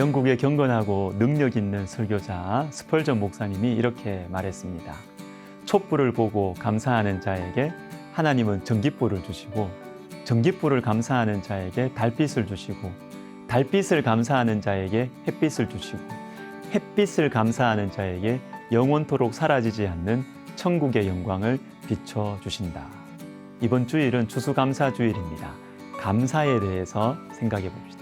영국의 경건하고 능력 있는 설교자 스펄전 목사님이 이렇게 말했습니다. 촛불을 보고 감사하는 자에게 하나님은 전깃불을 주시고, 전깃불을 감사하는 자에게 달빛을 주시고, 달빛을 감사하는 자에게 햇빛을 주시고, 햇빛을 감사하는 자에게 영원토록 사라지지 않는 천국의 영광을 비춰주신다. 이번 주일은 추수감사주일입니다. 감사에 대해서 생각해 봅시다.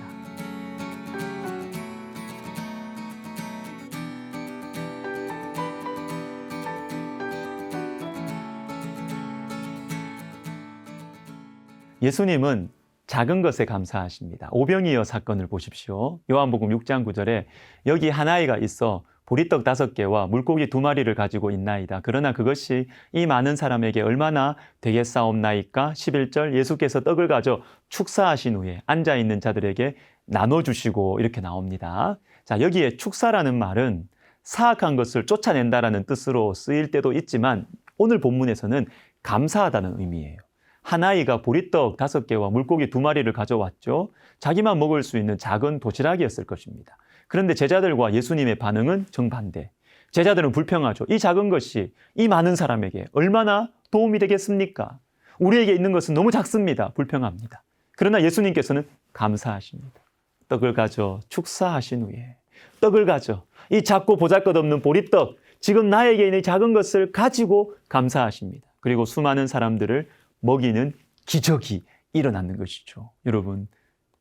예수님은 작은 것에 감사하십니다. 오병이어 사건을 보십시오. 요한복음 6장 9절에 여기 한 아이가 있어 보리떡 5개와 물고기 2마리를 가지고 있나이다. 그러나 그것이 이 많은 사람에게 얼마나 되겠사옵나이까? 11절 예수께서 떡을 가져 축사하신 후에 앉아있는 자들에게 나눠주시고 이렇게 나옵니다. 자, 여기에 축사라는 말은 사악한 것을 쫓아낸다라는 뜻으로 쓰일 때도 있지만 오늘 본문에서는 감사하다는 의미예요. 한 아이가 보리떡 5개와 물고기 2마리를 가져왔죠. 자기만 먹을 수 있는 작은 도시락이었을 것입니다. 그런데 제자들과 예수님의 반응은 정반대. 제자들은 불평하죠. 이 작은 것이 이 많은 사람에게 얼마나 도움이 되겠습니까? 우리에게 있는 것은 너무 작습니다. 불평합니다. 그러나 예수님께서는 감사하십니다. 떡을 가져 축사하신 후에 떡을 가져 이 작고 보잘것없는 보리떡, 지금 나에게 있는 작은 것을 가지고 감사하십니다. 그리고 수많은 사람들을 먹이는 기적이 일어나는 것이죠. 여러분,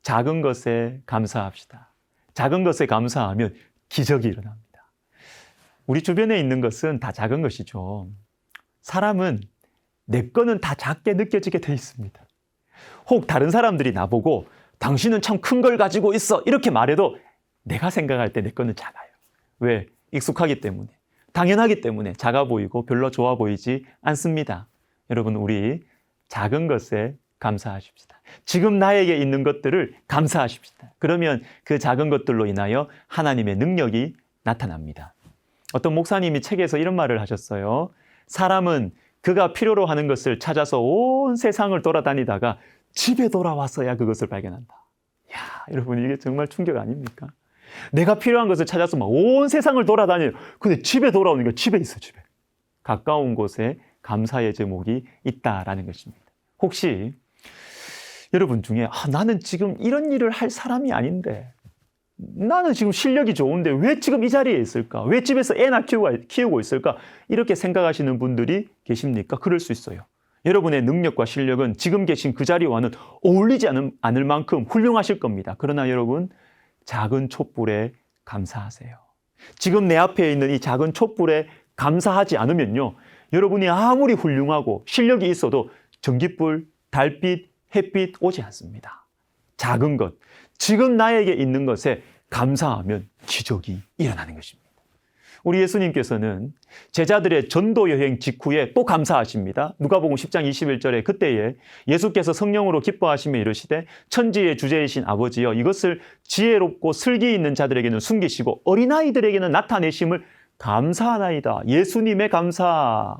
작은 것에 감사합시다. 작은 것에 감사하면 기적이 일어납니다. 우리 주변에 있는 것은 다 작은 것이죠. 사람은 내 거는 다 작게 느껴지게 돼 있습니다. 혹 다른 사람들이 나보고 당신은 참 큰 걸 가지고 있어 이렇게 말해도 내가 생각할 때 내 거는 작아요. 왜? 익숙하기 때문에, 당연하기 때문에 작아 보이고 별로 좋아 보이지 않습니다. 여러분, 우리 작은 것에 감사하십시다. 지금 나에게 있는 것들을 감사하십시다. 그러면 그 작은 것들로 인하여 하나님의 능력이 나타납니다. 어떤 목사님이 책에서 이런 말을 하셨어요. 사람은 그가 필요로 하는 것을 찾아서 온 세상을 돌아다니다가 집에 돌아와서야 그것을 발견한다. 이야, 여러분, 이게 정말 충격 아닙니까? 내가 필요한 것을 찾아서 막 온 세상을 돌아다녀요. 근데 집에 돌아오는 게 집에 있어, 집에. 가까운 곳에 감사의 제목이 있다라는 것입니다. 혹시 여러분 중에 나는 지금 이런 일을 할 사람이 아닌데, 나는 지금 실력이 좋은데 왜 지금 이 자리에 있을까? 왜 집에서 애나 키우고 있을까? 이렇게 생각하시는 분들이 계십니까? 그럴 수 있어요. 여러분의 능력과 실력은 지금 계신 그 자리와는 어울리지 않을 만큼 훌륭하실 겁니다. 그러나 여러분, 작은 촛불에 감사하세요. 지금 내 앞에 있는 이 작은 촛불에 감사하지 않으면요, 여러분이 아무리 훌륭하고 실력이 있어도 전깃불, 달빛, 햇빛 오지 않습니다. 작은 것, 지금 나에게 있는 것에 감사하면 기적이 일어나는 것입니다. 우리 예수님께서는 제자들의 전도 여행 직후에 또 감사하십니다. 누가복음 10장 21절에 그때에 예수께서 성령으로 기뻐하시며 이르시되 천지의 주제이신 아버지여, 이것을 지혜롭고 슬기 있는 자들에게는 숨기시고 어린아이들에게는 나타내심을 감사하나이다. 예수님의 감사,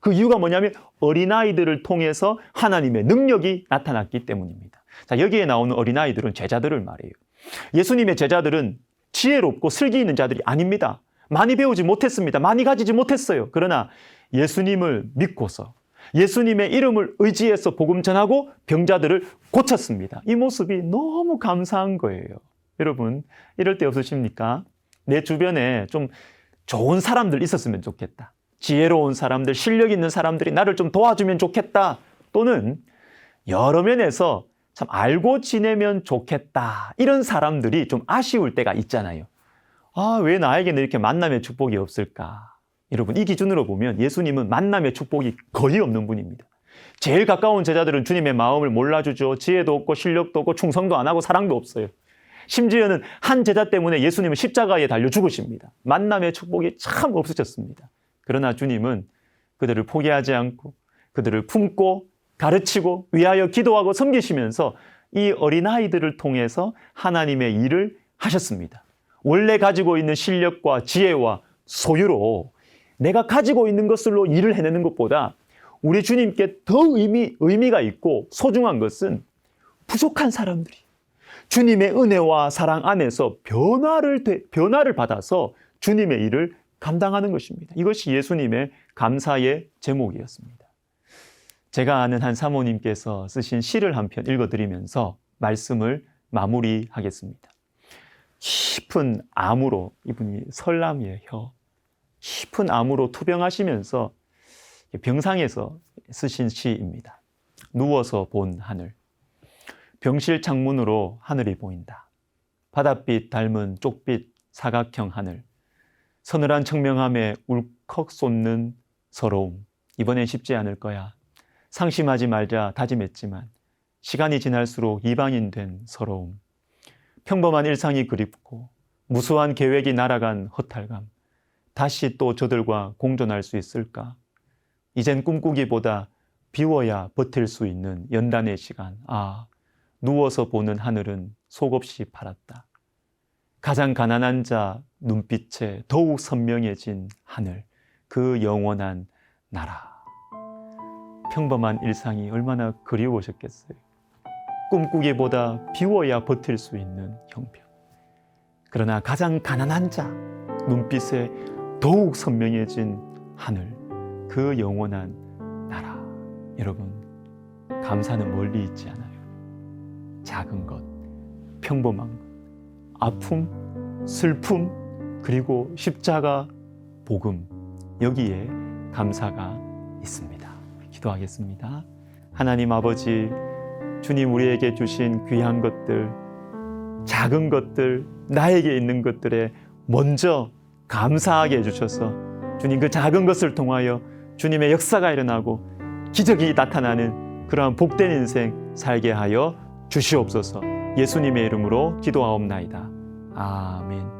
그 이유가 뭐냐면 어린아이들을 통해서 하나님의 능력이 나타났기 때문입니다. 자, 여기에 나오는 어린아이들은 제자들을 말해요. 예수님의 제자들은 지혜롭고 슬기 있는 자들이 아닙니다. 많이 배우지 못했습니다. 많이 가지지 못했어요. 그러나 예수님을 믿고서 예수님의 이름을 의지해서 복음 전하고 병자들을 고쳤습니다. 이 모습이 너무 감사한 거예요. 여러분, 이럴 때 없으십니까? 내 주변에 좀 좋은 사람들 있었으면 좋겠다. 지혜로운 사람들, 실력 있는 사람들이 나를 좀 도와주면 좋겠다. 또는 여러 면에서 참 알고 지내면 좋겠다. 이런 사람들이 좀 아쉬울 때가 있잖아요. 왜 나에게는 이렇게 만남의 축복이 없을까? 여러분, 이 기준으로 보면 예수님은 만남의 축복이 거의 없는 분입니다. 제일 가까운 제자들은 주님의 마음을 몰라주죠. 지혜도 없고 실력도 없고 충성도 안 하고 사랑도 없어요. 심지어는 한 제자 때문에 예수님은 십자가에 달려 죽으십니다. 만남의 축복이 참 없으셨습니다. 그러나 주님은 그들을 포기하지 않고 그들을 품고 가르치고 위하여 기도하고 섬기시면서 이 어린아이들을 통해서 하나님의 일을 하셨습니다. 원래 가지고 있는 실력과 지혜와 소유로 내가 가지고 있는 것으로 일을 해내는 것보다 우리 주님께 더 의미가 있고 소중한 것은 부족한 사람들이, 주님의 은혜와 사랑 안에서 변화를 받아서 주님의 일을 감당하는 것입니다. 이것이 예수님의 감사의 제목이었습니다. 제가 아는 한 사모님께서 쓰신 시를 한 편 읽어드리면서 말씀을 마무리하겠습니다. 깊은 암으로, 이분이 설남이에요. 깊은 암으로 투병하시면서 병상에서 쓰신 시입니다. 누워서 본 하늘. 병실 창문으로 하늘이 보인다. 바닷빛 닮은 쪽빛 사각형 하늘. 서늘한 청명함에 울컥 쏟는 서러움. 이번엔 쉽지 않을 거야. 상심하지 말자 다짐했지만 시간이 지날수록 이방인 된 서러움. 평범한 일상이 그립고 무수한 계획이 날아간 허탈감. 다시 또 저들과 공존할 수 있을까? 이젠 꿈꾸기보다 비워야 버틸 수 있는 연단의 시간. 누워서 보는 하늘은 속없이 파랗다. 가장 가난한 자 눈빛에 더욱 선명해진 하늘, 그 영원한 나라. 평범한 일상이 얼마나 그리우셨겠어요. 꿈꾸기보다 비워야 버틸 수 있는 형편. 그러나 가장 가난한 자 눈빛에 더욱 선명해진 하늘, 그 영원한 나라. 여러분, 감사는 멀리 있지 않아요. 작은 것, 평범한 것, 아픔, 슬픔, 그리고 십자가, 복음, 여기에 감사가 있습니다. 기도하겠습니다. 하나님 아버지, 주님 우리에게 주신 귀한 것들, 작은 것들, 나에게 있는 것들에 먼저 감사하게 해주셔서 주님 그 작은 것을 통하여 주님의 역사가 일어나고 기적이 나타나는 그러한 복된 인생 살게 하여 주시옵소서. 예수님의 이름으로 기도하옵나이다. 아멘.